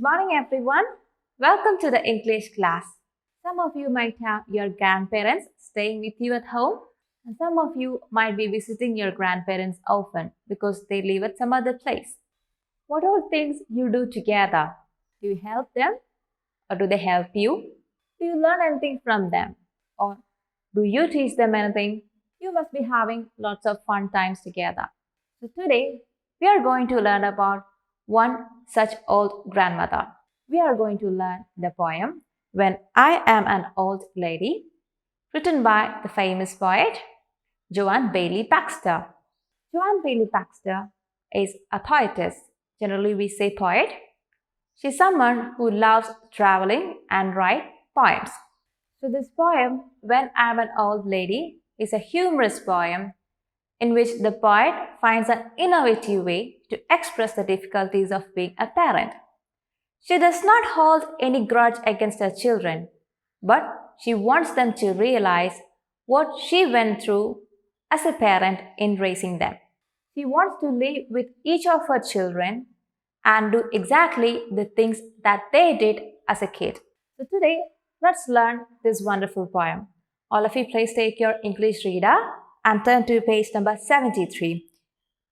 morning, everyone. Welcome to the English class. Some of you might have your grandparents staying with you at home, and some of you might be visiting your grandparents often because they live at some other place. What are things you do together? Do you help them or do they help you? Do you learn anything from them or do you teach them anything? You must be having lots of fun times together. So today we are going to learn about one such old grandmother. We are going to learn the poem When I Am an Old Lady, written by the famous poet Joan Bailey Baxter. Joan Bailey Baxter is a poetess. Generally, we say poet. She's someone who loves traveling and write poems. So, this poem, When I'm an Old Lady, is a humorous poem in which the poet finds an innovative way to express the difficulties of being a parent. She does not hold any grudge against her children, but she wants them to realize what she went through as a parent in raising them. She wants to live with each of her children and do exactly the things that they did as a kid. So today, let's learn this wonderful poem. All of you please take your English reader and turn to page number 73.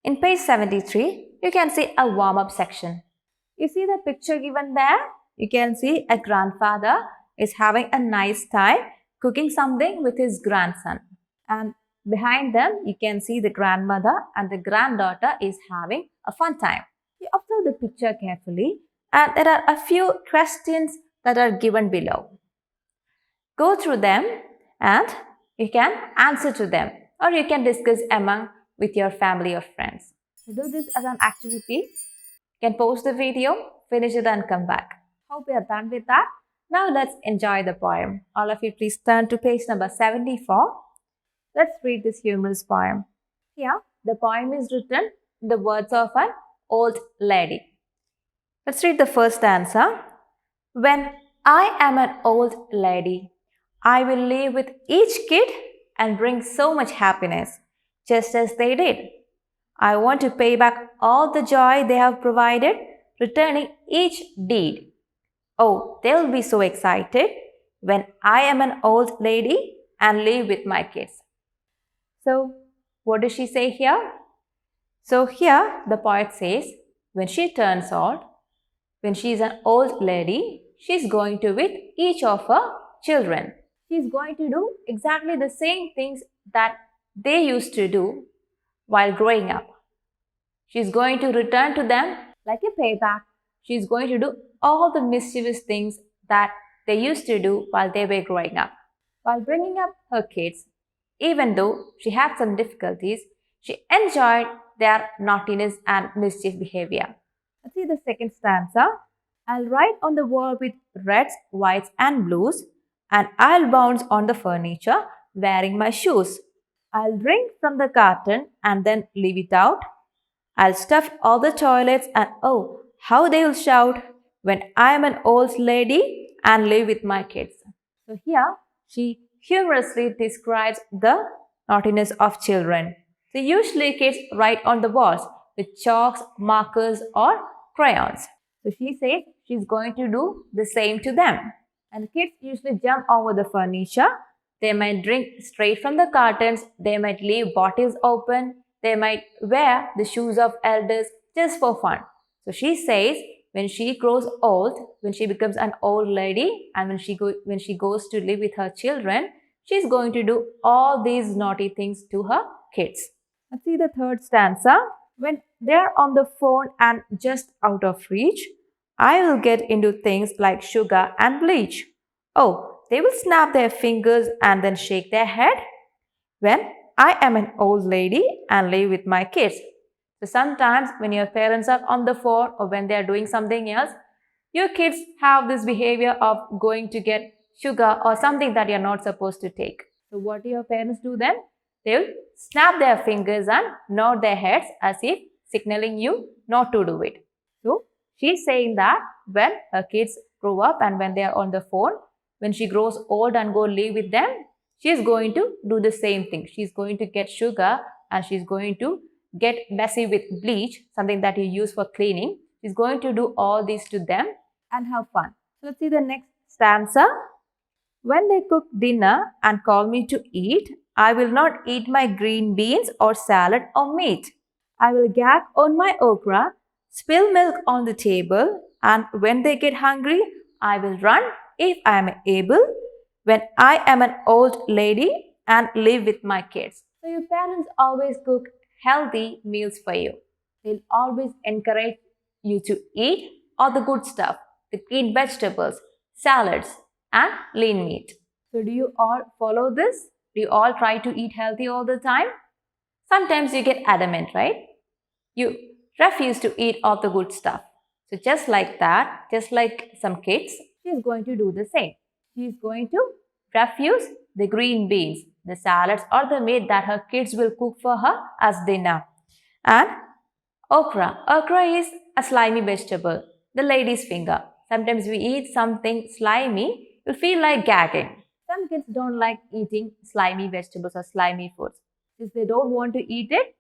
In page 73, you can see a warm-up section. You see the picture given there? You can see a grandfather is having a nice time cooking something with his grandson. And behind them, you can see the grandmother and the granddaughter is having a fun time. You observe the picture carefully and there are a few questions that are given below. Go through them and you can answer to them or you can discuss among with your family or friends. So do this as an activity. You can pause the video, finish it and come back. Hope you are done with that. Now let's enjoy the poem. All of you please turn to page number 74. Let's read this humorous poem. Here, the poem is written in the words of an old lady. Let's read the first stanza. When I am an old lady, I will live with each kid and bring so much happiness, just as they did. I want to pay back all the joy they have provided, returning each deed. Oh, they'll be so excited when I am an old lady and live with my kids. So, what does she say here? So, here the poet says, when she turns old, when she is an old lady, she's going to with each of her children. She's going to do exactly the same things that they used to do while growing up. She's going to return to them like a payback. She's going to do all the mischievous things that they used to do while they were growing up. While bringing up her kids, even though she had some difficulties, she enjoyed their naughtiness and mischief behavior. Let's see the second stanza. I'll write on the wall with reds, whites and blues and I'll bounce on the furniture wearing my shoes. I'll drink from the carton and then leave it out. I'll stuff all the toilets and oh, how they'll shout when I'm an old lady and live with my kids. So here she humorously describes the naughtiness of children. So usually kids write on the walls with chalks, markers or crayons. So she says she's going to do the same to them. And kids usually jump over the furniture. They might drink straight from the cartons. They might leave bottles open. They might wear the shoes of elders just for fun. So she says when she grows old, when she becomes an old lady and when she goes to live with her children, she's going to do all these naughty things to her kids. Let's see the third stanza. When they're on the phone and just out of reach, I will get into things like sugar and bleach. Oh, they will snap their fingers and then shake their head. When I am an old lady and live with my kids. So sometimes when your parents are on the phone or when they are doing something else, your kids have this behavior of going to get sugar or something that you're not supposed to take. So what do your parents do then? They will snap their fingers and nod their heads as if signaling you not to do it. So she's saying that when her kids grow up and when they are on the phone, when she grows old and go live with them, she is going to do the same thing. She's going to get sugar and she's going to get messy with bleach, something that you use for cleaning. She's going to do all these to them and have fun. So let's see the next stanza. When they cook dinner and call me to eat, I will not eat my green beans or salad or meat. I will gag on my okra, spill milk on the table, and when they get hungry, I will run if I am able, when I am an old lady and live with my kids. So, your parents always cook healthy meals for you. They'll always encourage you to eat all the good stuff, the green vegetables, salads, and lean meat. So, do you all follow this? Do you all try to eat healthy all the time? Sometimes you get adamant, right? You refuse to eat all the good stuff. So, just like that, just like some kids, she's going to do the same. She's going to refuse the green beans, the salads, or the meat that her kids will cook for her as dinner. And okra. Okra is a slimy vegetable, the lady's finger. Sometimes we eat something slimy, you feel like gagging. Some kids don't like eating slimy vegetables or slimy foods. Since they don't want to eat it,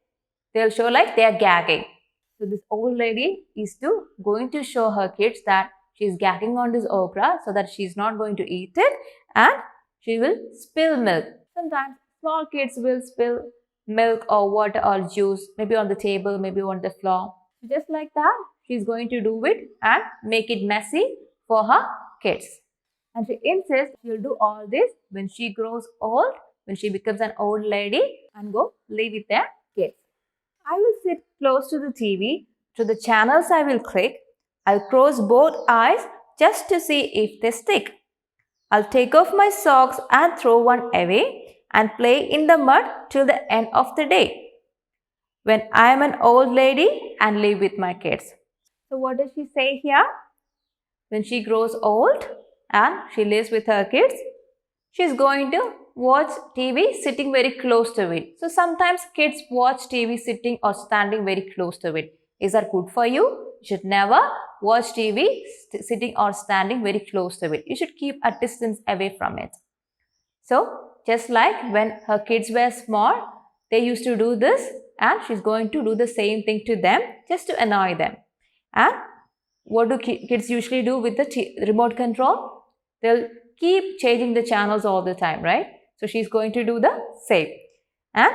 they'll show like they are gagging. So this old lady is going to show her kids that she's gagging on this okra so that she's not going to eat it and she will spill milk. Sometimes small kids will spill milk or water or juice, maybe on the table, maybe on the floor. Just like that, she's going to do it and make it messy for her kids. And she insists she'll do all this when she grows old, when she becomes an old lady and go live with their kids. I will sit close to the TV, to the channels I will click. I'll close both eyes just to see if they stick. I'll take off my socks and throw one away and play in the mud till the end of the day. When I am an old lady and live with my kids. So what does she say here? When she grows old and she lives with her kids, she's going to watch TV sitting very close to it. So sometimes kids watch TV sitting or standing very close to it. Is that good for you? You should never watch TV sitting or standing very close to it. You should keep a distance away from it. So just like when her kids were small, they used to do this and she's going to do the same thing to them just to annoy them. And what do kids usually do with the remote control? They'll keep changing the channels all the time, right? So she's going to do the same. And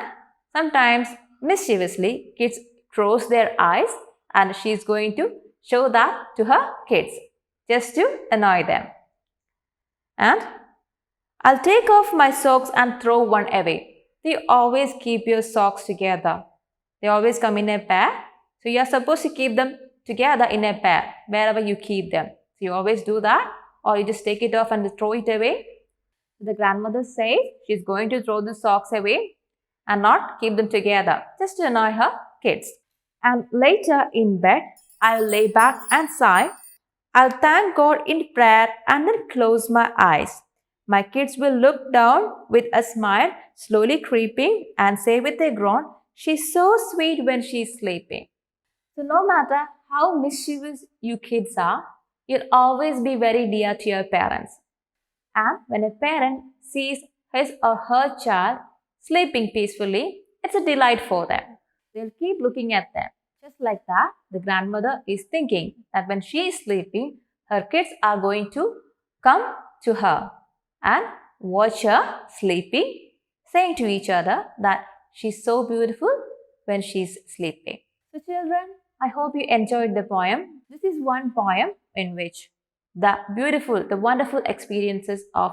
sometimes mischievously, kids close their eyes and she's going to show that to her kids just to annoy them. And I'll take off my socks and throw one away. You always keep your socks together. They always come in a pair. So you're supposed to keep them together in a pair wherever you keep them. So you always do that, or you just take it off and throw it away. The grandmother says she's going to throw the socks away and not keep them together just to annoy her kids. And later in bed, I'll lay back and sigh. I'll thank God in prayer and then close my eyes. My kids will look down with a smile, slowly creeping, and say with a groan, "She's so sweet when she's sleeping." So no matter how mischievous you kids are, you'll always be very dear to your parents. And when a parent sees his or her child sleeping peacefully, it's a delight for them. They'll keep looking at them. Just like that, the grandmother is thinking that when she is sleeping, her kids are going to come to her and watch her sleeping, saying to each other that she's so beautiful when she's sleeping. So children, I hope you enjoyed the poem. This is one poem in which the wonderful experiences of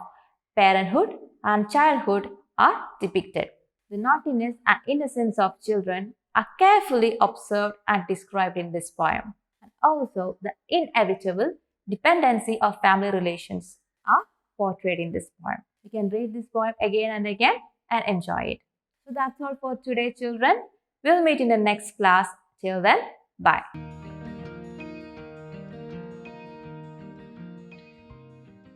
parenthood and childhood are depicted. The naughtiness and innocence of children are carefully observed and described in this poem. And also the inevitable dependency of family relations are portrayed in this poem. You can read this poem again and again and enjoy it. So that's all for today, children. We'll meet in the next class. Till then, bye.